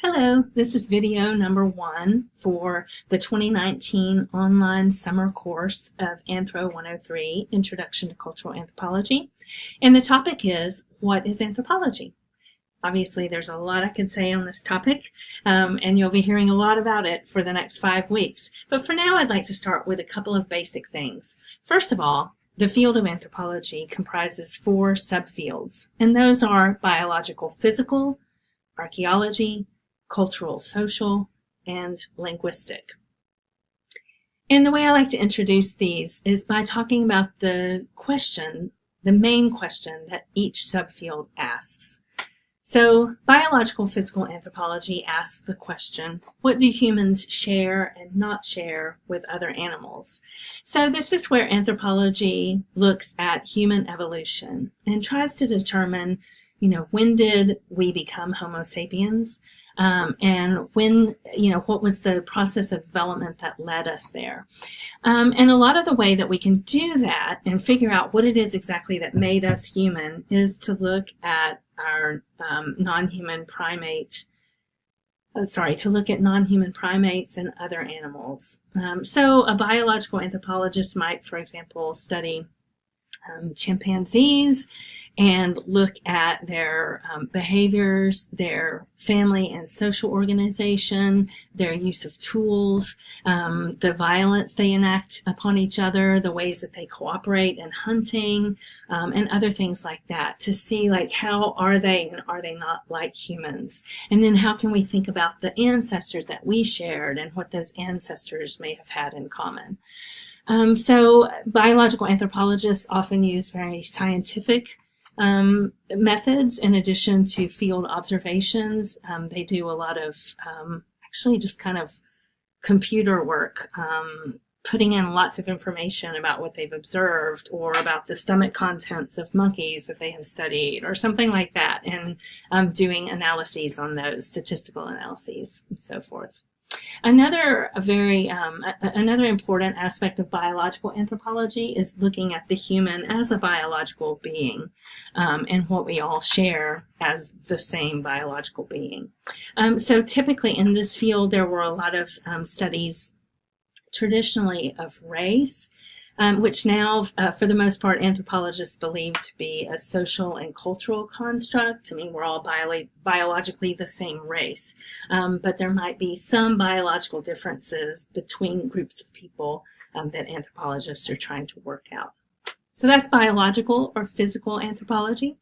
Hello, this is video number 1 for the 2019 online summer course of Anthro 103, Introduction to Cultural Anthropology. And the topic is, what is anthropology? Obviously, there's a lot I could say on this topic, and you'll be hearing a lot about it for the next 5 weeks. But for now, I'd like to start with a couple of basic things. First of all, the field of anthropology comprises 4 subfields, and those are biological physical, archaeology, cultural social, and linguistic. And the way I like to introduce these is by talking about the main question that each subfield asks. So biological physical anthropology asks the question, what do humans share and not share with other animals? So this is where anthropology looks at human evolution and tries to determine, when did we become Homo sapiens? And when, what was the process of development that led us there? And a lot of the way that we can do that and figure out what it is exactly that made us human is to look at our non-human primates and other animals. So a biological anthropologist might, for example, study chimpanzees and look at their behaviors, their family and social organization, their use of tools, the violence they enact upon each other, the ways that they cooperate in hunting, and other things like that, to see how are they and are they not like humans? And then how can we think about the ancestors that we shared and what those ancestors may have had in common? So biological anthropologists often use very scientific methods in addition to field observations. They do a lot of actually just kind of computer work, putting in lots of information about what they've observed or about the stomach contents of monkeys that they have studied or something like that, and doing analyses on those, statistical analyses and so forth. Another important aspect of biological anthropology is looking at the human as a biological being, and what we all share as the same biological being. So typically in this field, there were a lot of studies traditionally of race, which now, for the most part, anthropologists believe to be a social and cultural construct. I mean, we're all biologically the same race, but there might be some biological differences between groups of people that anthropologists are trying to work out. So that's biological or physical anthropology.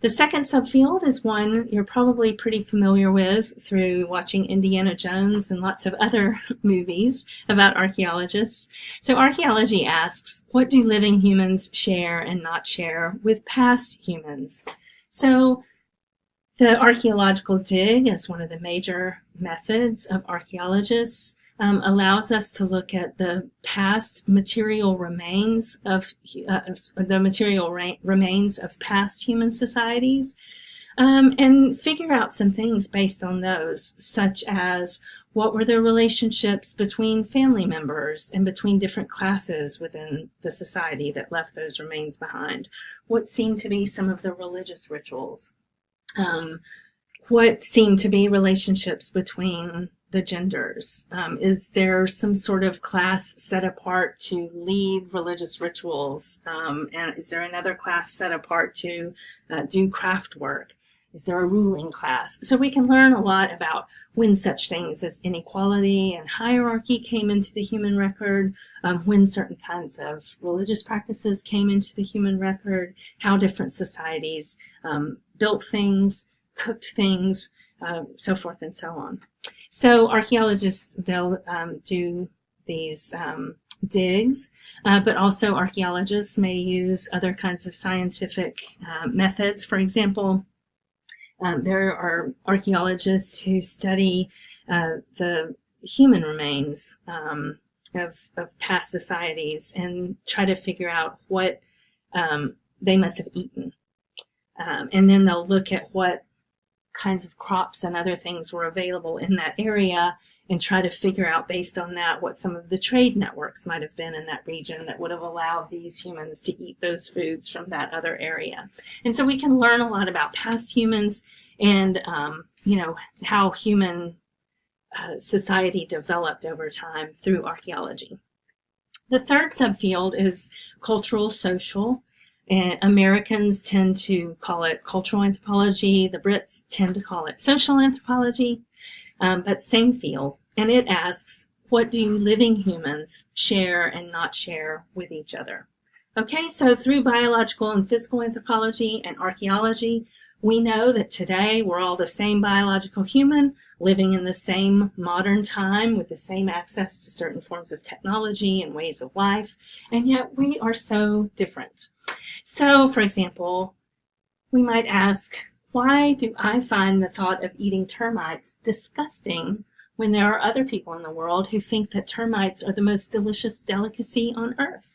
The second subfield is one you're probably pretty familiar with through watching Indiana Jones and lots of other movies about archaeologists. So archaeology asks, what do living humans share and not share with past humans? So the archaeological dig, as one of the major methods of archaeologists, allows us to look at the past material remains of past human societies, and figure out some things based on those, such as what were the relationships between family members and between different classes within the society that left those remains behind. What seemed to be some of the religious rituals? What seemed to be relationships between the genders? Is there some sort of class set apart to lead religious rituals? And is there another class set apart to do craft work? Is there a ruling class? So we can learn a lot about when such things as inequality and hierarchy came into the human record, when certain kinds of religious practices came into the human record, how different societies built things, cooked things, so forth and so on. So archaeologists, they'll do these digs, but also archaeologists may use other kinds of scientific methods. For example, there are archaeologists who study the human remains of past societies and try to figure out what they must have eaten. And then they'll look at what kinds of crops and other things were available in that area and try to figure out based on that what some of the trade networks might have been in that region that would have allowed these humans to eat those foods from that other area. And so we can learn a lot about past humans and how human society developed over time through archaeology. The third subfield is cultural social. And Americans tend to call it cultural anthropology. The Brits tend to call it social anthropology, but same field. And it asks, what do living humans share and not share with each other? Okay, so through biological and physical anthropology and archaeology, we know that today we're all the same biological human living in the same modern time with the same access to certain forms of technology and ways of life, and yet we are so different. So, for example, we might ask, why do I find the thought of eating termites disgusting when there are other people in the world who think that termites are the most delicious delicacy on earth?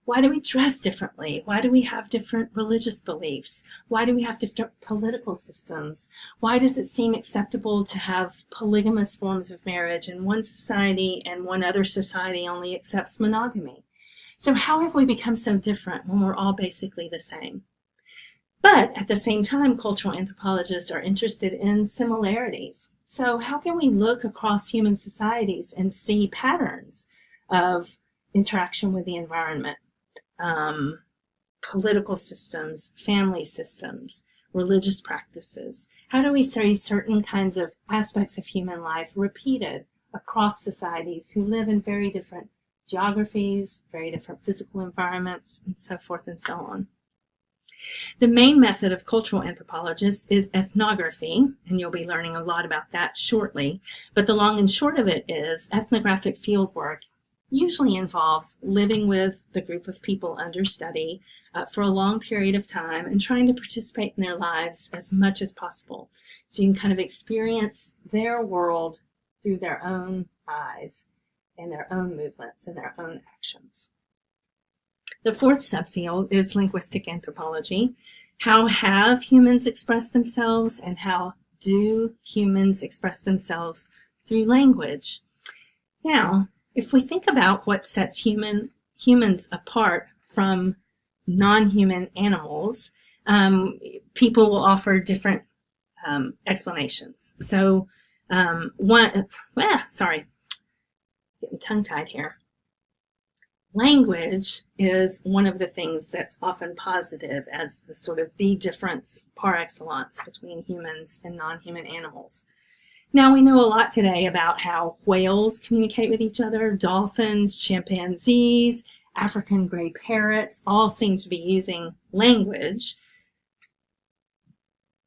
Why do we dress differently? Why do we have different religious beliefs? Why do we have different political systems? Why does it seem acceptable to have polygamous forms of marriage in one society and one other society only accepts monogamy? So how have we become so different when we're all basically the same? But at the same time, cultural anthropologists are interested in similarities. So how can we look across human societies and see patterns of interaction with the environment? Political systems, family systems, religious practices. How do we see certain kinds of aspects of human life repeated across societies who live in very different geographies, very different physical environments, and so forth and so on? The main method of cultural anthropologists is ethnography, and you'll be learning a lot about that shortly. But the long and short of it is ethnographic fieldwork usually involves living with the group of people under study for a long period of time and trying to participate in their lives as much as possible. So you can kind of experience their world through their own eyes and their own movements and their own actions. The fourth subfield is linguistic anthropology. How have humans expressed themselves, and how do humans express themselves through language? Now, if we think about what sets humans apart from non-human animals, people will offer different explanations. So getting tongue-tied here. Language is one of the things that's often positive as the sort of the difference par excellence between humans and non-human animals. Now, we know a lot today about how whales communicate with each other, dolphins, chimpanzees, African gray parrots all seem to be using language,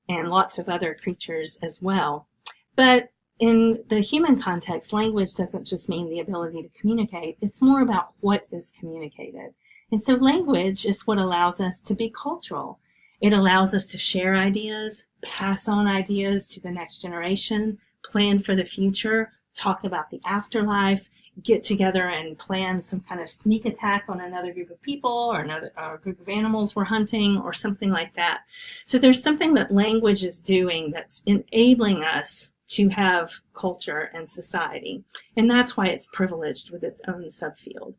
and lots of other creatures as well. But in the human context, language doesn't just mean the ability to communicate. It's more about what is communicated. And so language is what allows us to be cultural. It allows us to share ideas, pass on ideas to the next generation, plan for the future, talk about the afterlife, get together and plan some kind of sneak attack on another group of people or another group of animals we're hunting or something like that. So there's something that language is doing that's enabling us to have culture and society. And that's why it's privileged with its own subfield.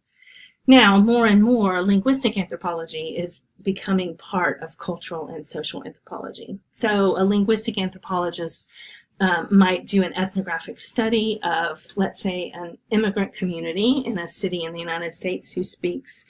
Now, more and more, linguistic anthropology is becoming part of cultural and social anthropology. So a linguistic anthropologist might do an ethnographic study of, let's say, an immigrant community in a city in the United States who speaks,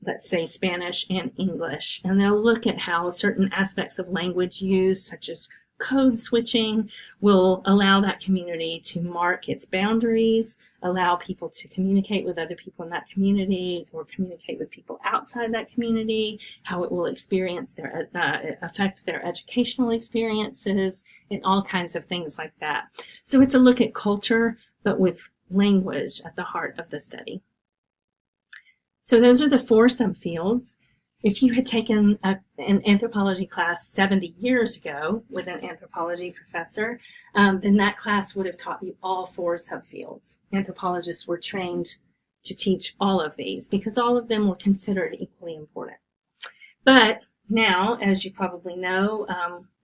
let's say, Spanish and English. And they'll look at how certain aspects of language use, such as code switching, will allow that community to mark its boundaries, allow people to communicate with other people in that community or communicate with people outside that community, how it will affect their educational experiences, and all kinds of things like that. So it's a look at culture, but with language at the heart of the study. So those are the four subfields. If you had taken an anthropology class 70 years ago with an anthropology professor, then that class would have taught you all four subfields. Anthropologists were trained to teach all of these because all of them were considered equally important. But now, as you probably know,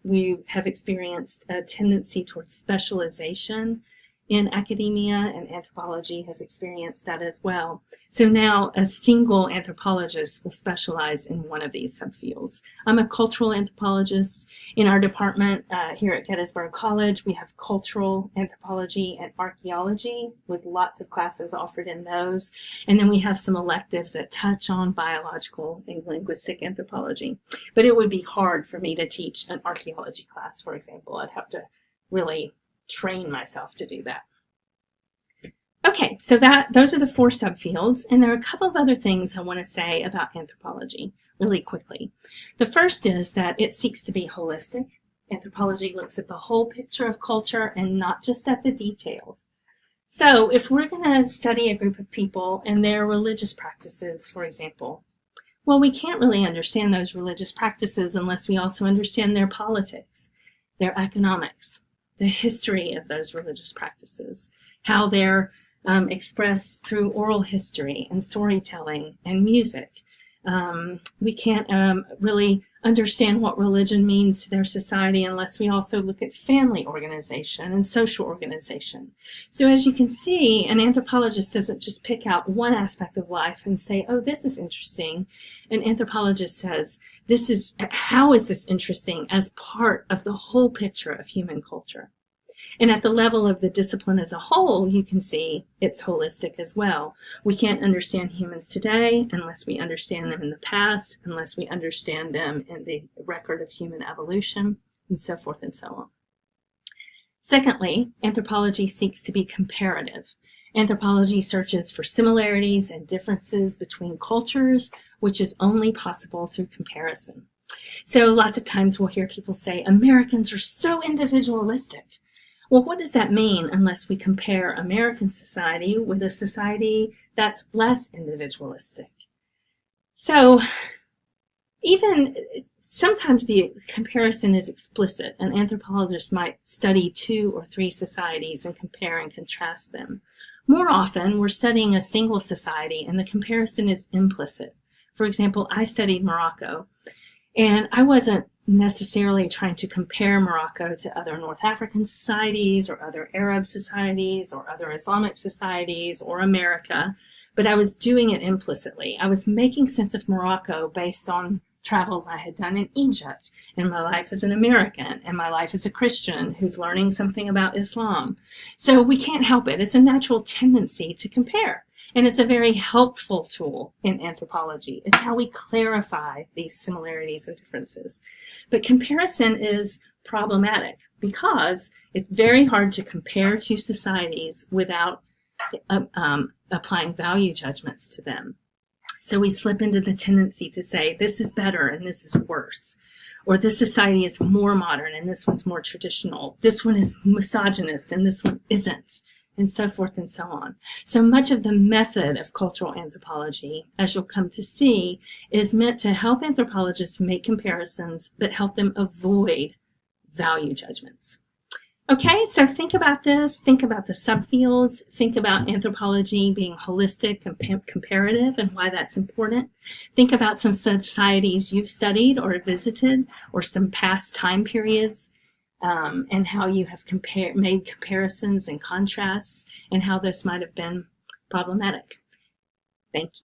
we have experienced a tendency towards specialization in academia, and anthropology has experienced that as well. So now a single anthropologist will specialize in one of these subfields. I'm a cultural anthropologist. In our department here at Gettysburg College, we have cultural anthropology and archaeology with lots of classes offered in those. And then we have some electives that touch on biological and linguistic anthropology. But it would be hard for me to teach an archaeology class, for example. I'd have to really train myself to do that. Okay, so those are the 4 subfields, and there are a couple of other things I want to say about anthropology really quickly. The first is that it seeks to be holistic. Anthropology looks at the whole picture of culture and not just at the details. So if we're going to study a group of people and their religious practices, for example, well, we can't really understand those religious practices unless we also understand their politics, their economics, the history of those religious practices, how they're expressed through oral history and storytelling and music. We can't really understand what religion means to their society unless we also look at family organization and social organization. So as you can see, an anthropologist doesn't just pick out one aspect of life and say, oh, this is interesting. An anthropologist says, how is this interesting as part of the whole picture of human culture? And at the level of the discipline as a whole, you can see it's holistic as well. We can't understand humans today unless we understand them in the past, unless we understand them in the record of human evolution, and so forth and so on. Secondly, anthropology seeks to be comparative. Anthropology searches for similarities and differences between cultures, which is only possible through comparison. So lots of times we'll hear people say, Americans are so individualistic. Well, what does that mean unless we compare American society with a society that's less individualistic? So even sometimes the comparison is explicit. An anthropologist might study 2 or 3 societies and compare and contrast them. More often, we're studying a single society and the comparison is implicit. For example, I studied Morocco, and I wasn't necessarily trying to compare Morocco to other North African societies or other Arab societies or other Islamic societies or America, but I was doing it implicitly. I was making sense of Morocco based on travels I had done in Egypt and my life as an American and my life as a Christian who's learning something about Islam. So we can't help it. It's a natural tendency to compare. And it's a very helpful tool in anthropology. It's how we clarify these similarities and differences. But comparison is problematic because it's very hard to compare 2 societies without applying value judgments to them. So we slip into the tendency to say, this is better and this is worse. Or this society is more modern and this one's more traditional. This one is misogynist and this one isn't. And so forth and so on. So much of the method of cultural anthropology, as you'll come to see, is meant to help anthropologists make comparisons, but help them avoid value judgments. Okay, so think about this. Think about the subfields. Think about anthropology being holistic and comparative and why that's important. Think about some societies you've studied or visited or some past time periods. And how you have made comparisons and contrasts and how this might have been problematic. Thank you.